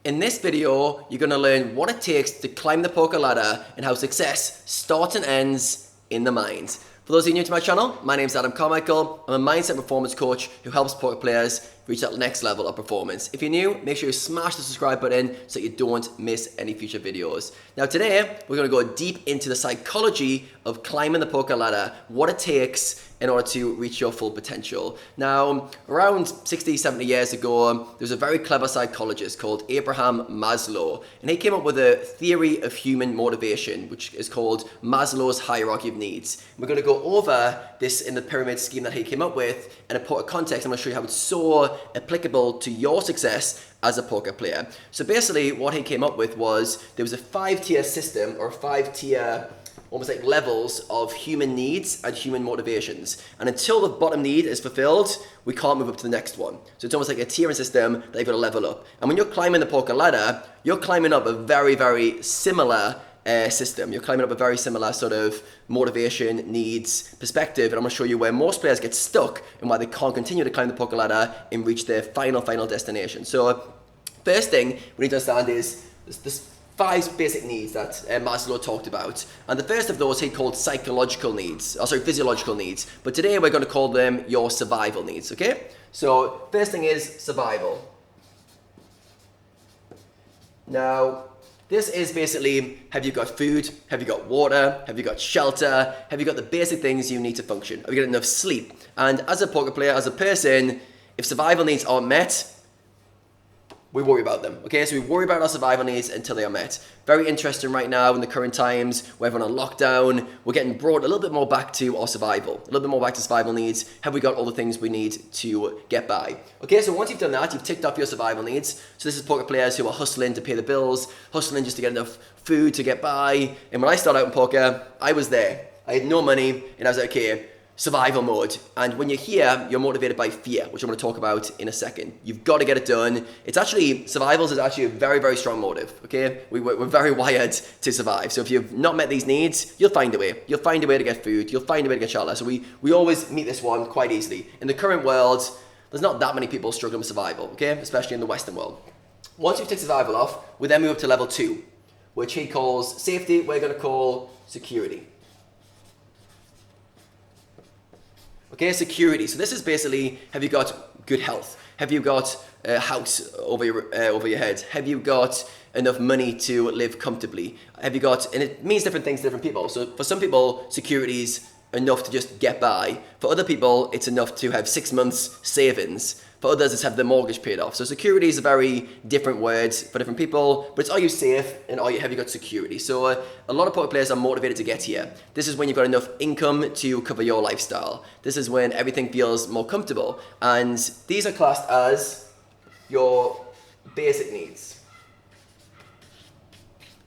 In this video, you're going to learn what it takes to climb the poker ladder and how success starts and ends in the mind. For those of you new to my channel, my name is Adam Carmichael. I'm a mindset performance coach who helps poker players reach that next level of performance. If you're new, make sure you smash the subscribe button so you don't miss any future videos. Now today, we're going to go deep into the psychology of climbing the poker ladder, what it takes in order to reach your full potential. Now, around 60, 70 years ago, there was a very clever psychologist called Abraham Maslow, and he came up with a theory of human motivation, which is called Maslow's hierarchy of needs. We're going to go over this in the pyramid scheme that he came up with, and in a poker context, I'm going to show you how it's so applicable to your success as a poker player. So basically, what he came up with was there was a 5-tier system, or 5-tier almost like levels of human needs and human motivations. And until the bottom need is fulfilled, we can't move up to the next one. So it's almost like a tiering system that you've got to level up. And when you're climbing the poker ladder, you're climbing up a very, very similar system. You're climbing up a very similar sort of motivation, needs, perspective. And I'm going to show you where most players get stuck and why they can't continue to climb the poker ladder and reach their final destination. So first thing we need to understand is this 5 basic needs that Maslow talked about. And the first of those he called physiological needs. But today we're going to call them your survival needs, okay? So first thing is survival. Now, this is basically, have you got food? Have you got water? Have you got shelter? Have you got the basic things you need to function? Have you got enough sleep? And as a poker player, as a person, if survival needs aren't met, we worry about them, okay? So we worry about our survival needs until they are met. Very interesting right now in the current times, where everyone on lockdown, we're getting brought a little bit more back to our survival, a little bit more back to survival needs. Have we got all the things we need to get by? Okay, so once you've done that, you've ticked off your survival needs. So this is poker players who are hustling to pay the bills, hustling just to get enough food to get by. And when I started out in poker, I was there. I had no money, and I was like, okay, survival mode. And when you're here, you're motivated by fear, which I'm going to talk about in a second. You've got to get it done. It's actually, survival is actually a very, very strong motive, okay? We're very wired to survive. So if you've not met these needs, you'll find a way. You'll find a way to get food. You'll find a way to get shelter. So we always meet this one quite easily. In the current world, there's not that many people struggling with survival, okay? Especially in the Western world. Once you've ticked survival off, we then move up to level 2, which he calls safety. We're going to call security. Okay, security. So this is basically, have you got good health? Have you got a house over your head? Have you got enough money to live comfortably? Have you got, and it means different things to different people. So for some people, security is enough to just get by. For other people, it's enough to have 6 months savings. For others, it's have the mortgage paid off. So security is a very different word for different people, but it's are you safe and have you got security? So a lot of poker players are motivated to get here. This is when you've got enough income to cover your lifestyle. This is when everything feels more comfortable. And these are classed as your basic needs.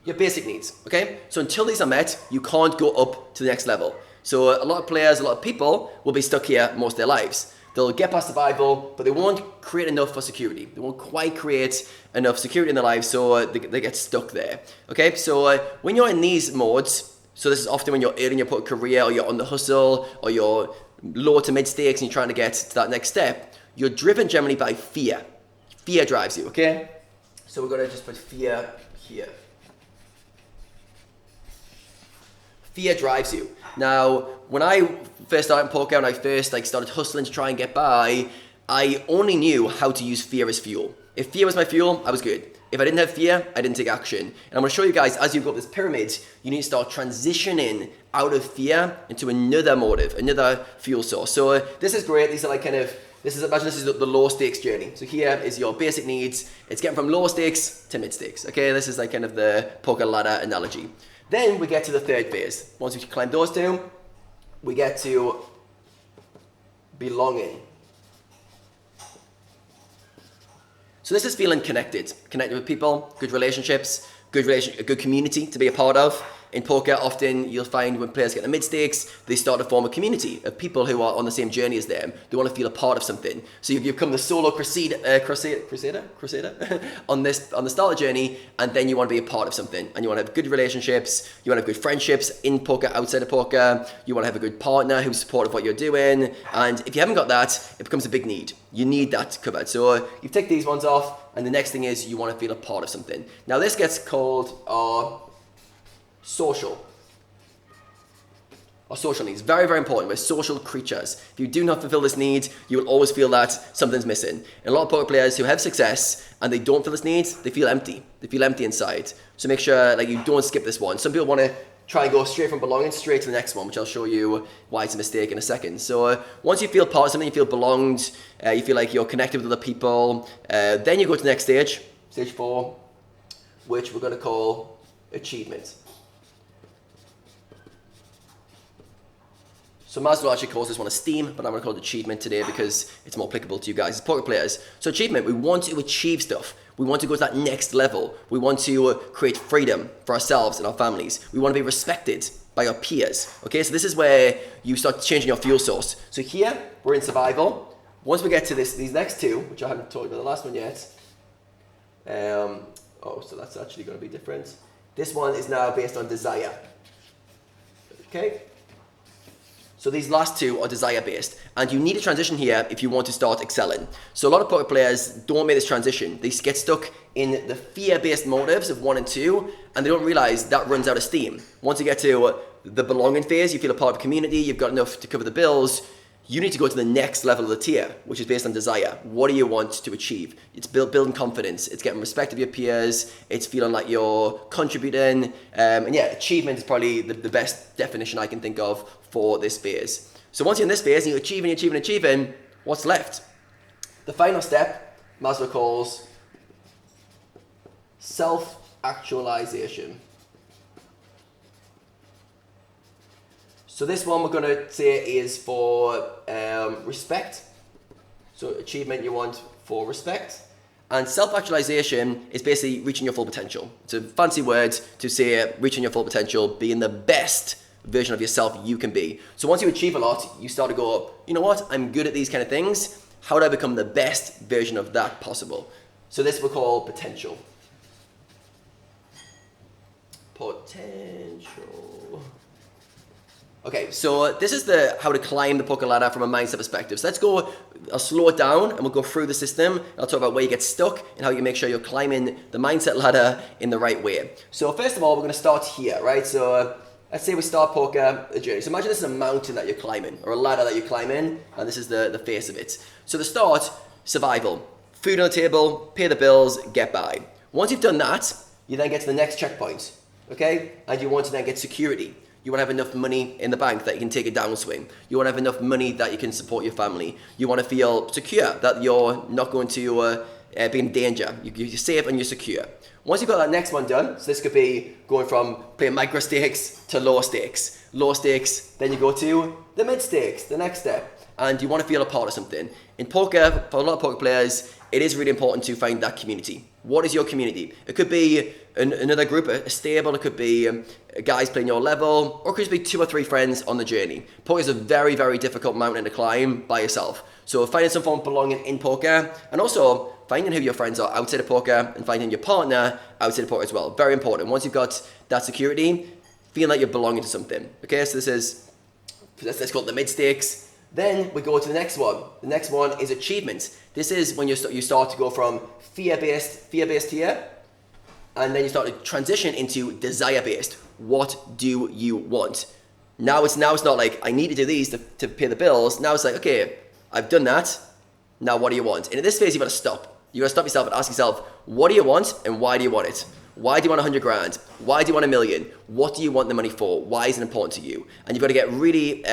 Your basic needs, okay? So until these are met, you can't go up to the next level. So a lot of players, a lot of people will be stuck here most of their lives. They'll get past survival, but they won't create enough for security. They won't quite create enough security in their lives, so they get stuck there. Okay, so when you're in these modes, so this is often when you're early in your poker career, or you're on the hustle, or you're low to mid stakes and you're trying to get to that next step, you're driven generally by fear. Fear drives you, okay? So we're gonna just put fear here. Fear drives you. Now, when I first started in poker, when I first started hustling to try and get by, I only knew how to use fear as fuel. If fear was my fuel, I was good. If I didn't have fear, I didn't take action. And I'm going to show you guys, as you go up this pyramid, you need to start transitioning out of fear into another motive, another fuel source. So this is great. These are imagine this is the low stakes journey. So here is your basic needs. It's getting from low stakes to mid stakes. Okay, this is the poker ladder analogy. Then we get to the third phase. Once we climb those two, we get to belonging. So this is feeling connected with people, good relationships, a good community to be a part of. In poker, often you'll find when players get to mid-stakes, they start to form a community of people who are on the same journey as them. They want to feel a part of something. So you become the solo crusader on the starter journey, and then you want to be a part of something. And you want to have good relationships, you want to have good friendships in poker, outside of poker, you want to have a good partner who's supportive of what you're doing. And if you haven't got that, it becomes a big need. You need that covered. So you take these ones off, and the next thing is you want to feel a part of something. Now this gets called our social needs. Very, very important. We're social creatures. If you do not fulfill this need, you will always feel that something's missing. And a lot of poker players who have success and they don't feel this need, they feel empty. They feel empty inside. So make sure like you don't skip this one. Some people want to try and go straight from belonging straight to the next one, which I'll show you why it's a mistake in a second. So once you feel part of something, you feel belonged, you feel like you're connected with other people, then you go to the next stage, stage 4, which we're going to call achievement. So Maslow actually calls this one esteem, but I'm going to call it achievement today because it's more applicable to you guys as poker players. So achievement, we want to achieve stuff. We want to go to that next level. We want to create freedom for ourselves and our families. We want to be respected by our peers. Okay, so this is where you start changing your fuel source. So here, we're in survival. Once we get to these next two, which I haven't told you about the last one yet. So that's actually going to be different. This one is now based on desire. Okay. So these last two are desire-based, and you need a transition here if you want to start excelling. So a lot of poker players don't make this transition. They get stuck in the fear-based motives of 1 and 2, and they don't realize that runs out of steam. Once you get to the belonging phase, you feel a part of a community, you've got enough to cover the bills, you need to go to the next level of the tier, which is based on desire. What do you want to achieve? It's building confidence. It's getting respect of your peers. It's feeling like you're contributing. And yeah, achievement is probably the best definition I can think of for this phase. So once you're in this phase and you're achieving, what's left? The final step, Maslow calls self-actualization. So this one we're going to say is for respect. So achievement you want for respect. And self-actualization is basically reaching your full potential. It's a fancy word to say reaching your full potential, being the best version of yourself you can be. So once you achieve a lot, you start to go, you know what, I'm good at these kind of things. How do I become the best version of that possible? So this we'll call potential. Potential. Okay, so this is how to climb the poker ladder from a mindset perspective. So let's go, I'll slow it down and we'll go through the system. I'll talk about where you get stuck and how you make sure you're climbing the mindset ladder in the right way. So first of all, we're going to start here, right? So let's say we start poker the journey. So imagine this is a mountain that you're climbing or a ladder that you're climbing, and this is the face of it. So the start, survival. Food on the table, pay the bills, get by. Once you've done that, you then get to the next checkpoint, okay? And you want to then get security. You want to have enough money in the bank that you can take a downswing. You want to have enough money that you can support your family. You want to feel secure, that you're not going to be in danger. You're safe and you're secure. Once you've got that next one done, so this could be going from playing micro stakes to low stakes. Low stakes, then you go to the mid stakes, the next step. And you want to feel a part of something. In poker, for a lot of poker players, it is really important to find that community. What is your community? It could be another group, a stable, it could be guys playing your level, or it could just be 2 or 3 friends on the journey. Poker is a very, very difficult mountain to climb by yourself. So finding some form of belonging in poker, and also finding who your friends are outside of poker, and finding your partner outside of poker as well. Very important. Once you've got that security, feeling like you're belonging to something. Okay, so let's call it the mid stakes. Then we go to the next one. The next one is achievement. This is when you start to go from fear-based here, and then you start to transition into desire-based. What do you want? Now it's not like I need to do these to pay the bills. Now it's like, okay, I've done that. Now what do you want? And in this phase, you've got to stop. You've got to stop yourself and ask yourself, what do you want and why do you want it? Why do you want 100 grand? Why do you want $1 million? What do you want the money for? Why is it important to you? And you've got to get really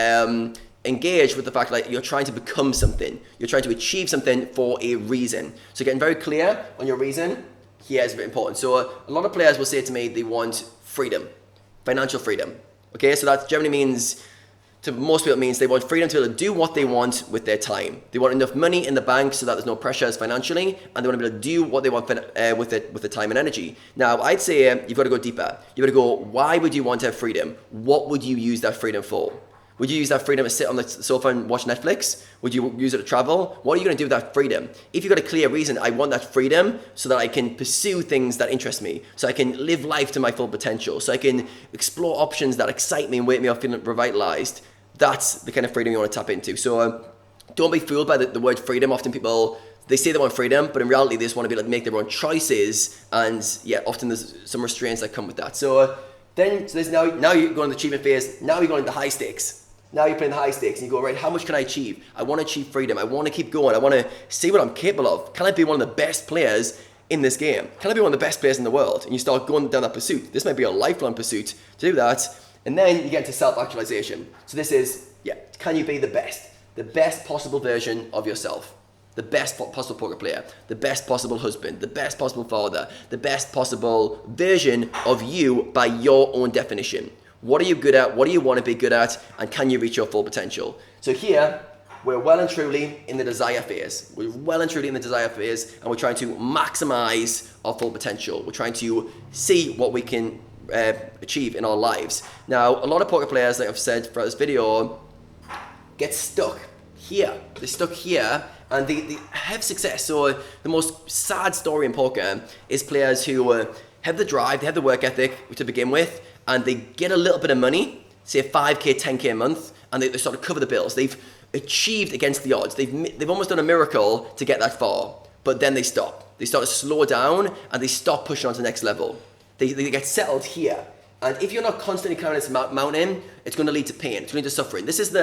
engaged with the fact that you're trying to become something. You're trying to achieve something for a reason. So getting very clear on your reason here is very important. So a lot of players will say to me they want freedom, financial freedom. Okay, so that generally means To most people, it means they want freedom to be able to do what they want with their time. They want enough money in the bank so that there's no pressures financially, and they want to be able to do what they want with the time and energy. Now, I'd say you've got to go deeper. You've got to go, why would you want to have freedom? What would you use that freedom for? Would you use that freedom to sit on the sofa and watch Netflix? Would you use it to travel? What are you going to do with that freedom? If you've got a clear reason, I want that freedom so that I can pursue things that interest me, so I can live life to my full potential, so I can explore options that excite me and wake me up feeling revitalized. That's the kind of freedom you want to tap into. So don't be fooled by the word freedom. Often people, they say they want freedom, but in reality, they just want to be able to make their own choices. And yeah, often there's some restraints that come with that. So there's now you're going to the achievement phase. Now you're going into high stakes. Now you're playing the high stakes and you go, right, how much can I achieve? I want to achieve freedom. I want to keep going. I want to see what I'm capable of. Can I be one of the best players in this game? Can I be one of the best players in the world? And you start going down that pursuit. This might be a lifelong pursuit to do that. And then you get into self-actualization. So this is, can you be the best possible version of yourself? The best possible poker player, the best possible husband, the best possible father, the best possible version of you by your own definition. What are you good at? What do you want to be good at? And can you reach your full potential? So here, we're well and truly in the desire phase. We're well and truly in the desire phase, and we're trying to maximize our full potential. We're trying to see what we can achieve in our lives. Now, a lot of poker players, like I've said throughout this video, get stuck here. They're stuck here, and they have success. So the most sad story in poker is players who have the drive, they have the work ethic to begin with, and they get a little bit of money, say 5K, 10K a month, and they sort of cover the bills. They've achieved against the odds. They've almost done a miracle to get that far, but then they stop. They start to slow down, and they stop pushing on to the next level. They get settled here. And if you're not constantly climbing this mountain, it's going to lead to pain. It's going to lead to suffering. This is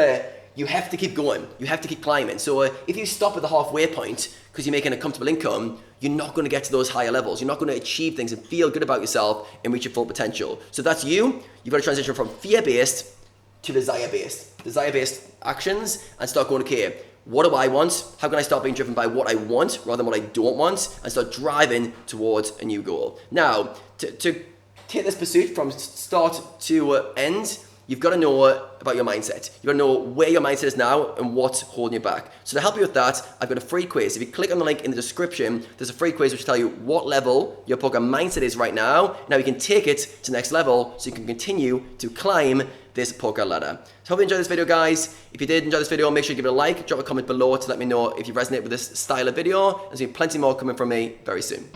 you have to keep going. You have to keep climbing. So if you stop at the halfway point because you're making a comfortable income, you're not going to get to those higher levels. You're not going to achieve things and feel good about yourself and reach your full potential. So if that's you, you've got to transition from fear-based to desire-based actions and start going, okay, what do I want? How can I start being driven by what I want rather than what I don't want, and start driving towards a new goal? Now, to take this pursuit from start to end, you've got to know about your mindset. You've got to know where your mindset is now and what's holding you back. So to help you with that, I've got a free quiz. If you click on the link in the description, there's a free quiz which will tell you what level your poker mindset is right now. Now you can take it to the next level so you can continue to climb this poker ladder. So hope you enjoyed this video, guys. If you did enjoy this video, make sure you give it a like, drop a comment below to let me know if you resonate with this style of video. There's going to be plenty more coming from me very soon.